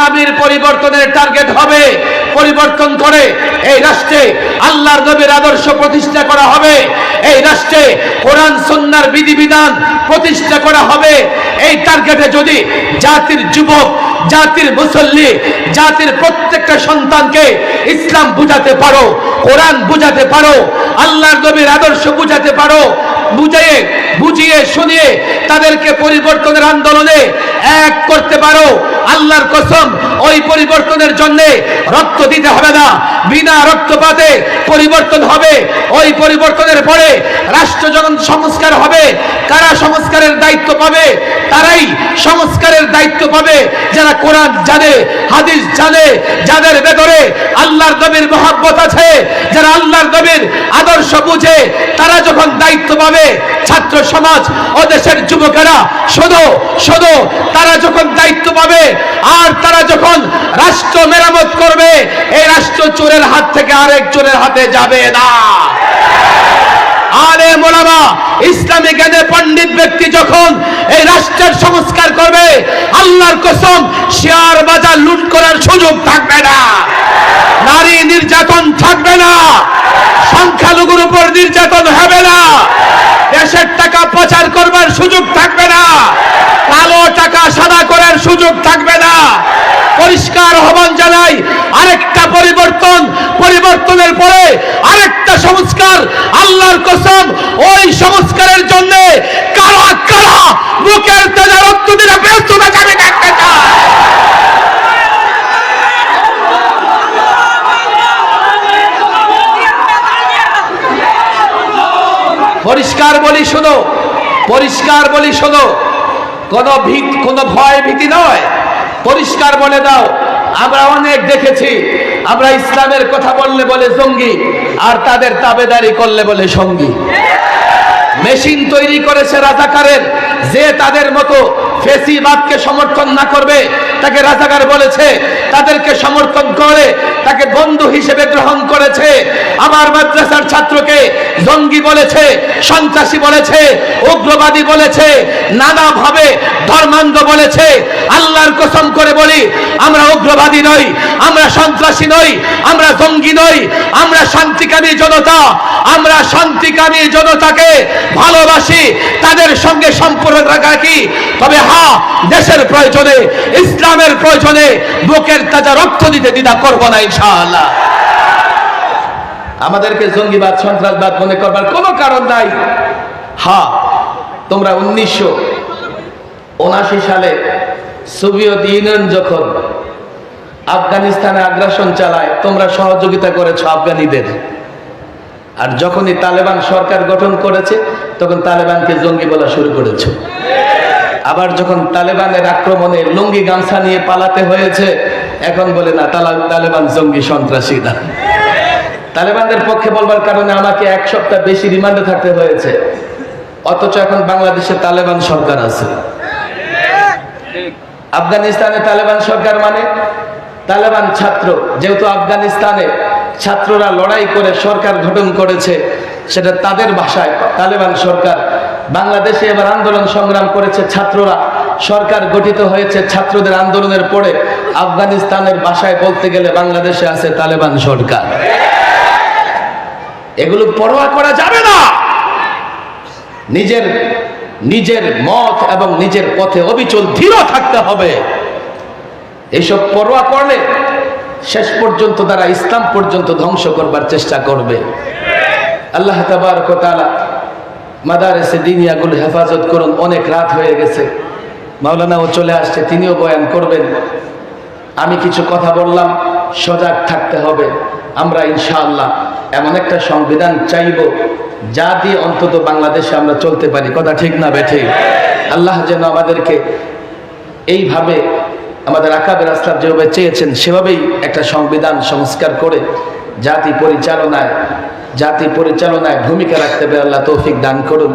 আমির পরিবর্তনের টার্গেট হবে, পরিবর্তন করে এই রাষ্ট্রে আল্লাহর নবীর আদর্শ প্রতিষ্ঠা করা হবে, এই রাষ্ট্রে কোরআন সুন্নাহর বিধিবিধান প্রতিষ্ঠা করা হবে। এই টার্গেটে যদি জাতির যুবক, জাতির মুসল্লি, জাতির প্রত্যেকটা সন্তানকে ইসলাম বুঝাতে পারো, কোরআন বুঝাতে পারো, আল্লাহর নবীর আদর্শ বুঝাতে পারো, বুঝিয়ে শুনিয়ে তাদেরকে পরিবর্তনের আন্দোলনে এক করতে পারো, আল্লাহর কসম ওই পরিবর্তনের জন্য রক্ত দিতে হবে না, বিনা রক্তপাতে পরিবর্তন হবে। ওই পরিবর্তনের পরে রাষ্ট্র যখন সংস্কার হবে, কারা সংস্কারের দায়িত্ব পাবে? তারাই সংস্কারের দায়িত্ব পাবে যারা কোরআন জানে, হাদিস জানে, যাদের ভেতরে আল্লাহর নবীর মহব্বত আছে, যারা আল্লাহর নবীর আদর্শ বুঝে, তারা যখন দায়িত্ব পাবে। ছাত্র সমাজ ও দেশের যুবকেরা শুধু তারা যখন দায়িত্ব পাবে আর তারা যখন রাষ্ট্র মেরামত করবে, এই রাষ্ট্র চোরের হাত থেকে আরেক চোরের হাতে যাবে না। আলেম ওলামা, ইসলামী জ্ঞানে পণ্ডিত ব্যক্তি যখন এই রাষ্ট্রের সংস্কার করবে, আল্লাহর কসম শেয়ার বাজার লুট করার সুযোগ থাকবে না, নারী নির্যাতন থাকবে না, সংখ্যালঘুর উপর নির্যাতন হবে না, দেশের টাকা পাচার করবার সুযোগ থাকবে না, কালো টাকা সাদা করার সুযোগ থাকবে না। পরিষ্কার আহ্বান জানাই, আরেকটা পরিবর্তনের পরে আরেকটা সংস্কার। আল্লাহর কসম ওই সংস্কারের জন্য কারা কারা বুকের তাজা রক্ত দিয়ে ব্যস্ততা যাবে দেখতে চায়। পরিষ্কার বলি শোনো, কোনো ভয় ভীতি নয়, পরিষ্কার বলে দাও। আমরা অনেক দেখেছি, আমরা ইসলামের কথা বললে বলে জঙ্গি, আর তাদের তাবেদারি করলে বলে সঙ্গী। মেশিন তৈরি করেছে রাজাকারের, যে তাদের মতো ফেসিবাদকে সমর্থন না করবে তাকে রাজাকার বলেছে, তাদেরকে সমর্থন করে তাকে বন্ধু হিসেবে গ্রহণ করেছে। আমার মাদ্রাসার ছাত্রকে জঙ্গি বলেছে, সন্ত্রাসী বলেছে, উগ্রবাদী বলেছে, নানাভাবে ধর্মান্ধ বলেছে। আল্লাহর কসম করে বলি, আমরা উগ্রবাদী নই, আমরা সন্ত্রাসী নই, আমরা জঙ্গি নই, আমরা শান্তিকামী জনতা। আমরা শান্তিকামী জনতাকে ভালোবাসি, তাদের সঙ্গে সম্পর্ক রাখা কি, তবে হ্যাঁ, দেশের প্রয়োজনে, ইসলামের প্রয়োজনে বুকের তাজা রক্ত দিতে দ্বিধা করব না ইনশাআল্লাহ। আমাদেরকে জঙ্গিবাদ, সন্ত্রাসবাদ মনে করবার কোনো কারণ নাই। হ্যাঁ, তোমরা 1979 সালে সোভিয়েত ইউনিয়ন যখন আফগানিস্তানে আগ্রাসন চালায়, তোমরা সহযোগিতা করেছো আফগানিদের। আর যখনই তালেবান সরকার গঠন করেছে, তখন তালেবানকে জঙ্গি বলা শুরু করেছে। আবার যখন তালেবানের আক্রমণে লুঙ্গি গামছা নিয়ে পালাতে হয়েছে, এখন বলে না তালেবান জঙ্গি, সন্ত্রাসী না। তালেবানদের পক্ষে বলবার কারণে আমাকে 1 সপ্তাহ বেশি রিমান্ডে থাকতে হয়েছে, অথচ এখন বাংলাদেশে তালেবান সরকার আছে। আফগানিস্তানে তালেবান সরকার মানে তালেবান ছাত্র, যেহেতু আফগানিস্তানে ছাত্ররা লড়াই করে সরকার গঠন করেছে, সেটা তাদের ভাষায় তালেবান সরকার। বাংলাদেশে এবার আন্দোলন সংগ্রাম করেছে ছাত্ররা, সরকার গঠিত হয়েছে ছাত্রদের আন্দোলনের পরে। আফগানিস্তানের ভাষায় বলতে গেলে বাংলাদেশে আছে তালেবান সরকার। এগুলো পরোয়া করা যাবে না। নিজের মত এবং নিজের পথে অবিচল দৃঢ় থাকতে হবে। এইসব পরোয়া করলে শেষ পর্যন্ত তারা ইসলাম পর্যন্ত ধ্বংস করবার চেষ্টা করবে। আল্লাহ তাবারক ওয়া তাআলা মাদারেসে দিনিয়াগুলো হেফাজত করুন। অনেক রাত হয়ে গেছে, মাওলানাও চলে আসছে, তিনিও বয়ান করবেন। আমি কিছু কথা বললাম, সজাগ থাকতে হবে। আমরা ইনশাআল্লাহ এমন একটা সংবিধান চাইব যা দিয়ে অন্তত বাংলাদেশে আমরা চলতে পারি। কথা ঠিক না বেঠিক? আল্লাহ যেন আমাদেরকে এইভাবে, আমাদের আকাবের আসলাফ যেভাবে চেয়েছেন সেভাবেই একটা সংবিধান সংস্কার করে জাতি পরিচালনায় ভূমিকা রাখতে পারে। আল্লাহ তৌফিক দান করুন।